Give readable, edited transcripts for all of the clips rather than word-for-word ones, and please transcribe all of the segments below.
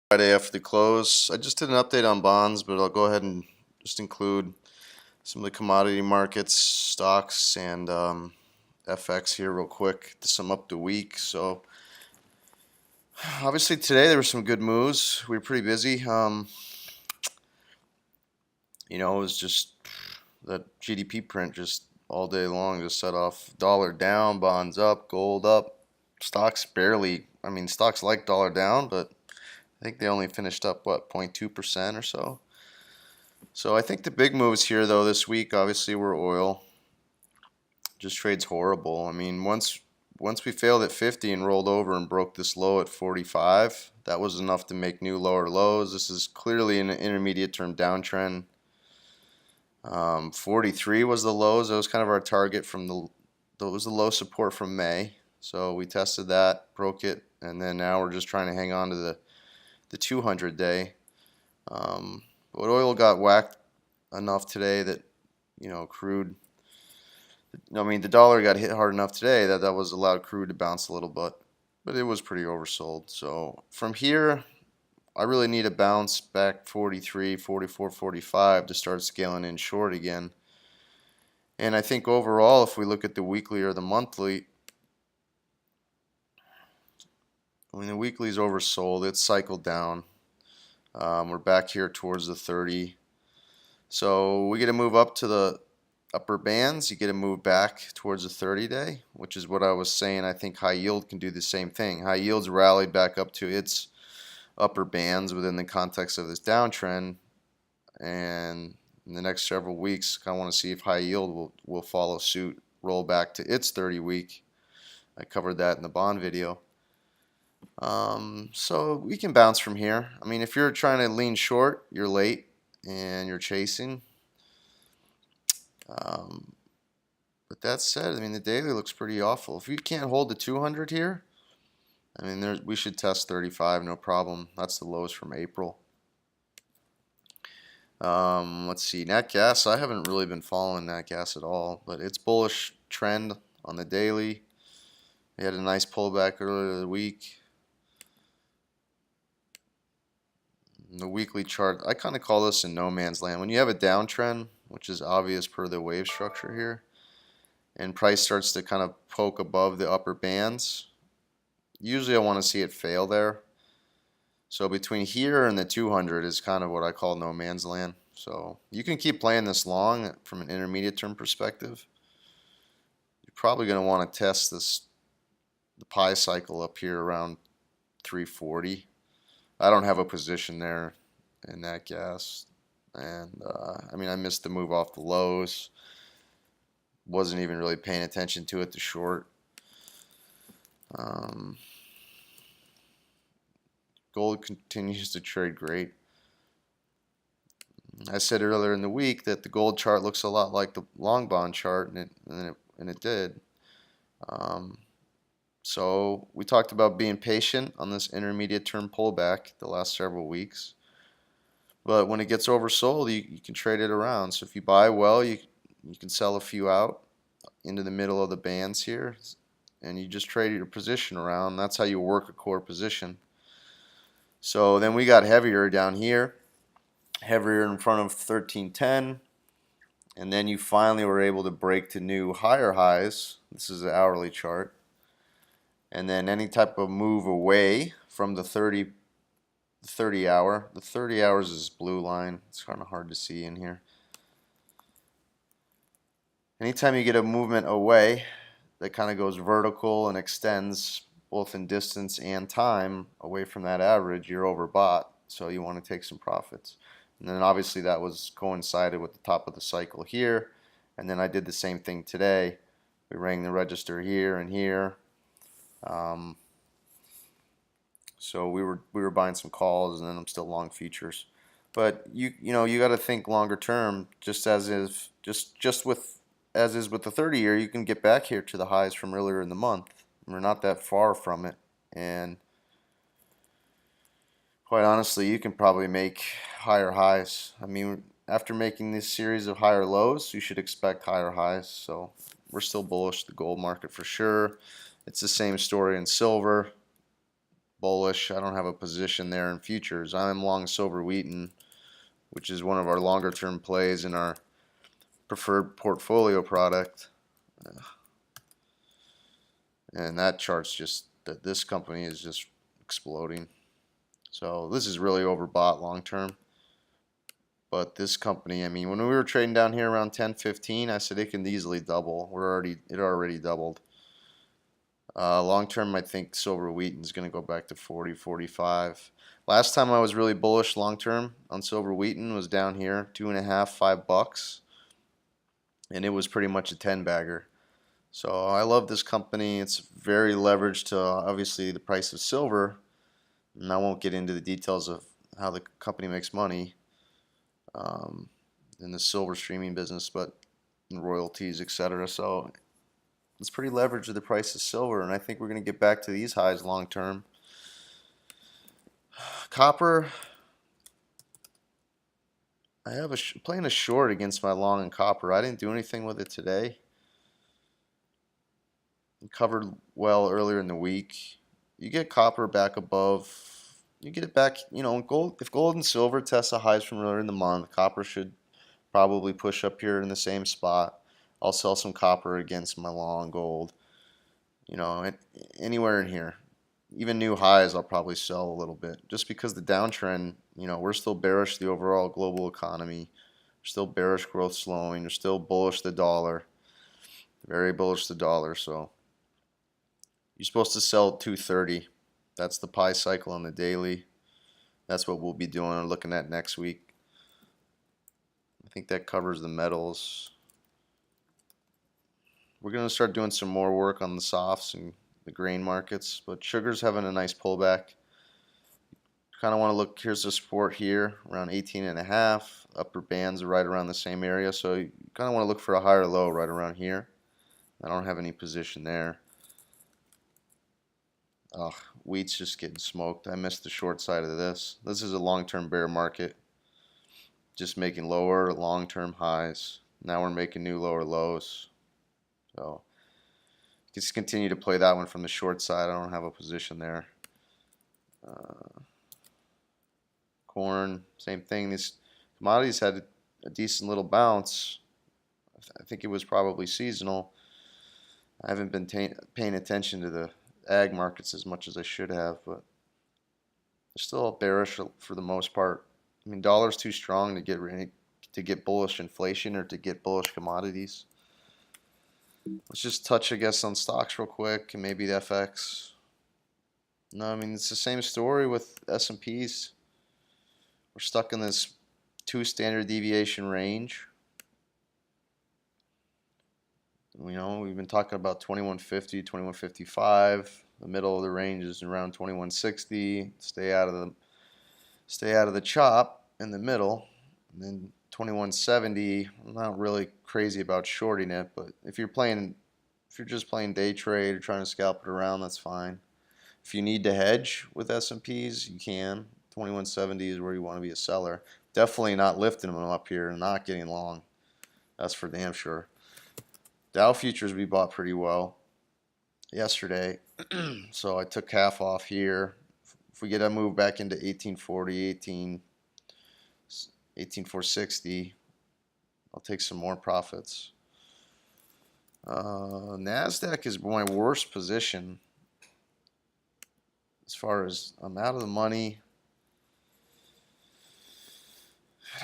Friday after the close. I just did an update on bonds, but I'll go ahead and just include some of the commodity markets, stocks, and FX here real quick to sum up the week. So obviously today there were some good moves. We were pretty busy. It was just that GDP print just all day long just set off dollar down, bonds up, gold up, stocks barely. I mean, stocks like dollar down, but I think they only finished up what 0.2% or so. So I think the big moves here though this week obviously were oil. Just trades horrible. I mean, once we failed at 50 and rolled over and broke this low at 45, that was enough to make new lower lows. This is clearly an intermediate term downtrend. 43 was the lows. That was kind of our target from that was the low support from May. So we tested that, broke it, and then now we're just trying to hang on to the 200 day. But oil got whacked enough today that crude. I mean, the dollar got hit hard enough today that was allowed crude to bounce a little bit, but it was pretty oversold. So from here, I really need a bounce back 43, 44, 45 to start scaling in short again. And I think overall, if we look at the weekly or the monthly, I mean, the weekly is oversold. It's cycled down. We're back here towards the 30. So we get to move up to the upper bands. You get to move back towards the 30-day, which is what I was saying. I think high yield can do the same thing. High yield's rallied back up to its upper bands within the context of this downtrend, and in the next several weeks I want to see if high yield will follow suit, roll back to its 30-week. I covered that in the bond video. So we can bounce from here. I mean, if you're trying to lean short, you're late and you're chasing. But that said, I mean, the daily looks pretty awful. If we can't hold the 200 here, I mean, we should test 35, no problem. That's the lowest from April. Let's see, nat gas. I haven't really been following nat gas at all, but it's bullish trend on the daily. We had a nice pullback earlier in the week. The weekly chart, I kind of call this in no man's land. When you have a downtrend, which is obvious per the wave structure here, and price starts to kind of poke above the upper bands, usually I want to see it fail there. So between here and the 200 is kind of what I call no man's land. So you can keep playing this long from an intermediate term perspective. You're probably going to want to test the pi cycle up here around 340. I don't have a position there in that gas, and I mean, I missed the move off the lows. Wasn't even really paying attention to it, the short. Gold continues to trade great. I said earlier in the week that the gold chart looks a lot like the long bond chart, and it did. So we talked about being patient on this intermediate term pullback the last several weeks. But when it gets oversold, you can trade it around. So if you buy well, you can sell a few out into the middle of the bands here, and you just trade your position around. That's how you work a core position. So then we got heavier down here, heavier in front of 1310, and then you finally were able to break to new higher highs. This is the hourly chart. And then any type of move away from the 30 hour. The 30 hours is blue line. It's kind of hard to see in here. Anytime you get a movement away that kind of goes vertical and extends both in distance and time away from that average, you're overbought, so you want to take some profits. And then obviously that was coincided with the top of the cycle here, and then I did the same thing today. We rang the register here and here. So we were buying some calls, and then I'm still long futures. But you got to think longer term. Just as is with the 30-year, you can get back here to the highs from earlier in the month. We're not that far from it, and quite honestly, you can probably make higher highs. I mean, after making this series of higher lows, you should expect higher highs. So we're still bullish the gold market for sure. It's the same story in silver. bullish. I don't have a position there in futures. I'm long silver wheaten, which is one of our longer term plays in our preferred portfolio product. And that chart's just that this company is just exploding. So this is really overbought long term. But this company, I mean, when we were trading down here around 10.15, I said it can easily double. It already doubled. Long term, I think silver wheaten is going to go back to 40, 45. Last time I was really bullish long term on silver wheaten was down here, $2.50, $5, and it was pretty much a 10 bagger. So I love this company. It's very leveraged to obviously the price of silver, and I won't get into the details of how the company makes money in the silver streaming business, but royalties, etc. So it's pretty leveraged to the price of silver, and I think we're going to get back to these highs long term. Copper, I have playing a short against my long in copper. I didn't do anything with it today. It covered well earlier in the week. You get copper back above. You get it back. You know, gold. If gold and silver test the highs from earlier in the month, copper should probably push up here in the same spot. I'll sell some copper against my long gold. You know, anywhere in here. Even new highs, I'll probably sell a little bit, just because the downtrend. You know, we're still bearish the overall global economy. We're still bearish growth slowing. We're still bullish the dollar. Very bullish the dollar. So you're supposed to sell at 230. That's the pi cycle on the daily. That's what we'll be doing or looking at next week. I think that covers the metals. We're going to start doing some more work on the softs and the grain markets, but sugar's having a nice pullback. Kind of want to look, here's the support here around 18.5. Upper bands are right around the same area, so you kind of want to look for a higher low right around here. I don't have any position there. Oh, wheat's just getting smoked. I missed the short side of this. This is a long-term bear market. Just making lower long-term highs. Now we're making new lower lows. So just continue to play that one from the short side. I don't have a position there. Corn, same thing. These commodities had a decent little bounce. I think it was probably seasonal. I haven't been paying attention to the ag markets as much as I should have, but they're still bearish for the most part. I mean, dollar's too strong to get bullish inflation or to get bullish commodities. Let's just touch, I guess, on stocks real quick and maybe the FX. No, I mean, it's the same story with S&Ps. We're stuck in this 2 standard deviation range. You know, we've been talking about 2150, 2155. The middle of the range is around 2160. Stay out of the chop in the middle. And then 2170. I'm not really crazy about shorting it, but if you're just playing day trade or trying to scalp it around, that's fine. If you need to hedge with S&Ps, you can. 2170 is where you want to be a seller. Definitely not lifting them up here and not getting long. That's for damn sure. Dow futures we bought pretty well yesterday, so I took half off here. If we get a move back into 1840, 18460, I'll take some more profits. NASDAQ is my worst position as far as I'm out of the money.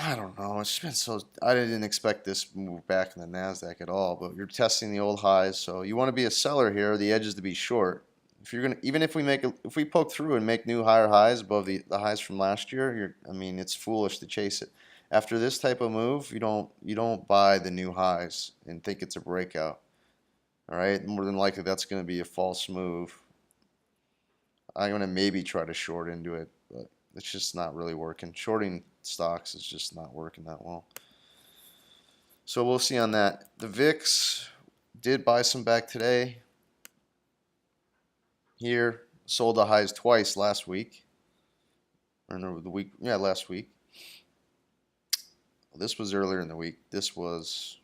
I don't know. It's been so. I didn't expect this move back in the Nasdaq at all. But you're testing the old highs, so you want to be a seller here. The edge is to be short. If you're gonna, even if we poke through and make new higher highs above the highs from last year, I mean, it's foolish to chase it. After this type of move, you don't buy the new highs and think it's a breakout. All right, more than likely that's going to be a false move. I'm going to maybe try to short into it, but it's just not really working. Shorting stocks is just not working that well. So we'll see on that. The VIX did buy some back today. Here, sold the highs twice last week. Or no, last week. This was earlier in the week. This was,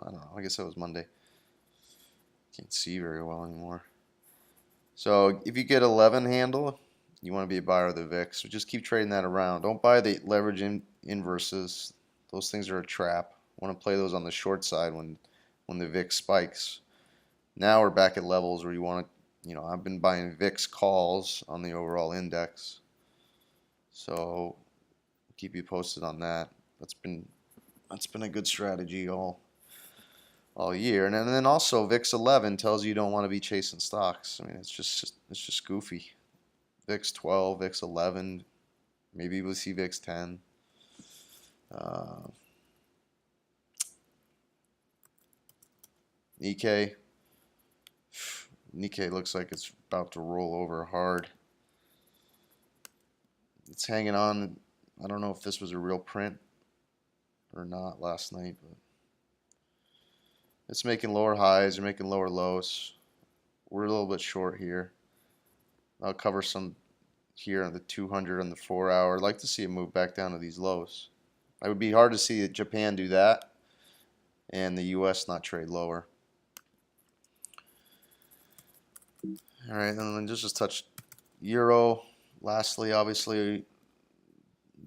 I don't know, I guess that was Monday. Can't see very well anymore. So if you get 11 handle, you want to be a buyer of the VIX. So just keep trading that around. Don't buy the leverage inverses. Those things are a trap. Want to play those on the short side when the VIX spikes. Now we're back at levels where you want to, I've been buying VIX calls on the overall index. So keep you posted on that. That's been a good strategy all year. And then also VIX 11 tells you don't want to be chasing stocks. I mean, it's just goofy. VIX 12, VIX 11, maybe we'll see VIX 10. Nikkei. Nikkei looks like it's about to roll over hard. It's hanging on. I don't know if this was a real print or not last night, but it's making lower highs or making lower lows. We're a little bit short here. I'll cover some here on the 200 on the 4-hour. I'd like to see it move back down to these lows. It would be hard to see Japan do that and the US not trade lower. All right, and then just touch euro. Lastly, obviously,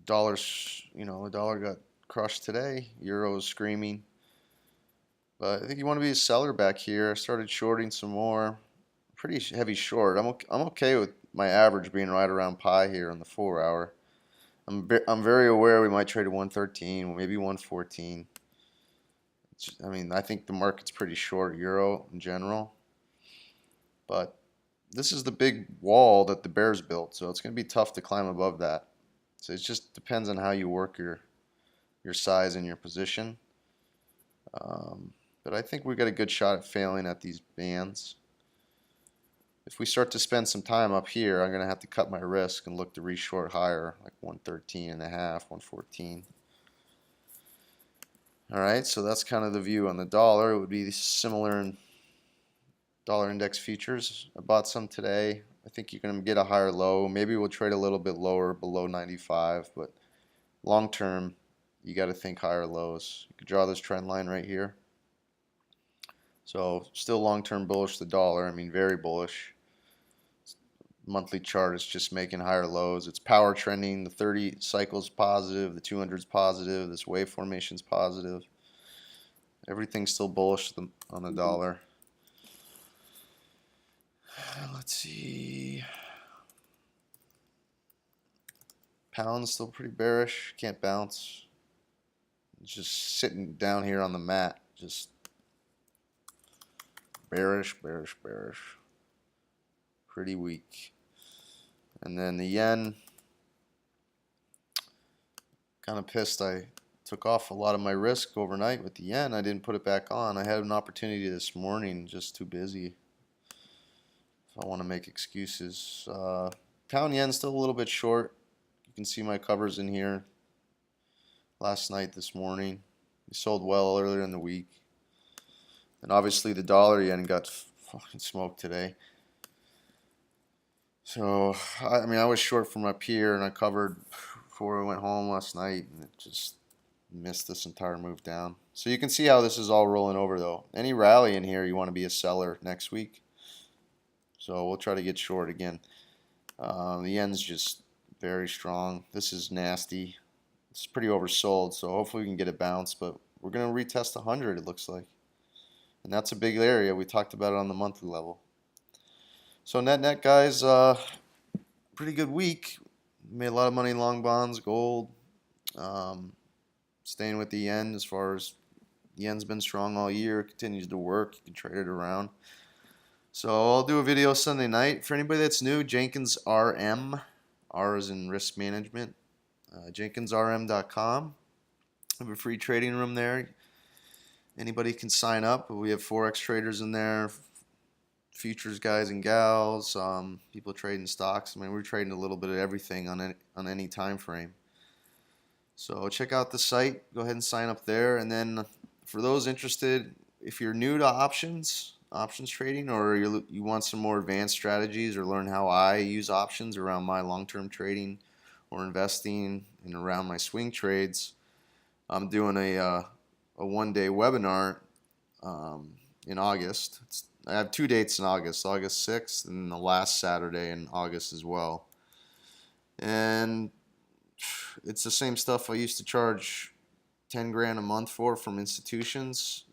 dollars. The dollar got crushed today. Euro is screaming, but I think you want to be a seller back here. I started shorting some more. Pretty heavy short. I'm okay with my average being right around pi here on the 4-hour. I'm very aware we might trade at 113, maybe 114. I mean, I think the market's pretty short euro in general, but this is the big wall that the bears built, so it's going to be tough to climb above that. So it just depends on how you work your size and your position. But I think we got a good shot at failing at these bands. If we start to spend some time up here, I'm going to have to cut my risk and look to re-short higher, like 113 and a half, 114. All right, so that's kind of the view on the dollar. It would be similar in dollar index futures. I bought some today. I think you're going to get a higher low. Maybe we'll trade a little bit lower, below 95, but long term, you got to think higher lows. You can draw this trend line right here. So still long-term bullish the dollar. I mean, very bullish. Monthly chart is just making higher lows. It's power trending. The 30 cycle's positive. The 200's positive. This wave formation's positive. Everything's still bullish on the dollar. Let's see. Pound's still pretty bearish. Can't bounce. It's just sitting down here on the mat. Just bearish, bearish, bearish. Pretty weak. And then the yen. Kind of pissed I took off a lot of my risk overnight with the yen. I didn't put it back on. I had an opportunity this morning, just too busy. If I want to make excuses. Pound yen still a little bit short. You can see my covers in here. Last night, this morning. We sold well earlier in the week. And obviously the dollar yen got fucking smoked today. So, I mean, I was short from up here and I covered before I went home last night and it just missed this entire move down. So you can see how this is all rolling over though. Any rally in here, you want to be a seller next week. So we'll try to get short again. The yen's just very strong. This is nasty. It's pretty oversold, so hopefully we can get a bounce, but we're going to retest 100, it looks like. And that's a big area. We talked about it on the monthly level. So net, guys, pretty good week. Made a lot of money in long bonds, gold. Staying with the yen as far as the yen's been strong all year. It continues to work. You can trade it around. So I'll do a video Sunday night. For anybody that's new, Jenkins RM. R is in risk management. JenkinsRM.com. I have a free trading room there. Anybody can sign up. We have Forex traders in there, futures guys and gals, people trading stocks. I mean, we're trading a little bit of everything on any time frame. So check out the site. Go ahead and sign up there. And then for those interested, if you're new to options trading, or you want some more advanced strategies or learn how I use options around my long-term trading or investing and around my swing trades, I'm doing a one-day webinar in August. I have 2 dates in August, August 6th and the last Saturday in August as well. And it's the same stuff I used to charge 10 grand a month for from institutions.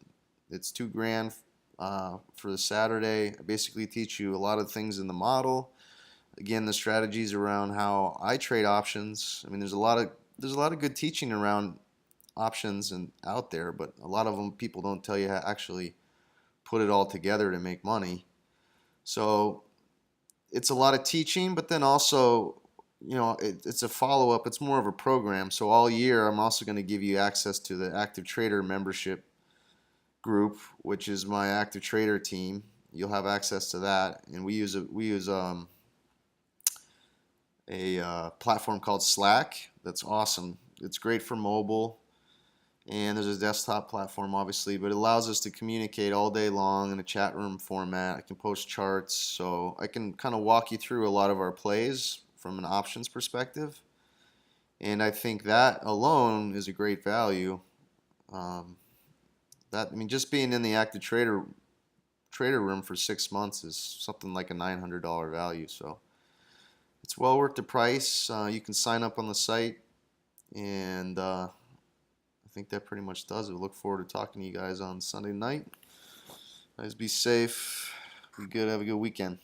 It's 2 grand for the Saturday. I basically teach you a lot of things in the model. Again, the strategies around how I trade options. I mean, there's a lot of good teaching around options and out there, but a lot of them people don't tell you how to actually put it all together to make money. So it's a lot of teaching, but then also, it's a follow up. It's more of a program. So all year, I'm also going to give you access to the active trader membership group, which is my active trader team. You'll have access to that, and we use a platform called Slack. That's awesome. It's great for mobile, and there's a desktop platform, obviously, but it allows us to communicate all day long in a chat room format. I can post charts, so I can kind of walk you through a lot of our plays from an options perspective, and I think that alone is a great value. Um, just being in the active trader room for 6 months is something like a $900 value. So it's well worth the price. You can sign up on the site, and I think that pretty much does it. Look forward to talking to you guys on Sunday night. Guys, be safe. Be good. Have a good weekend.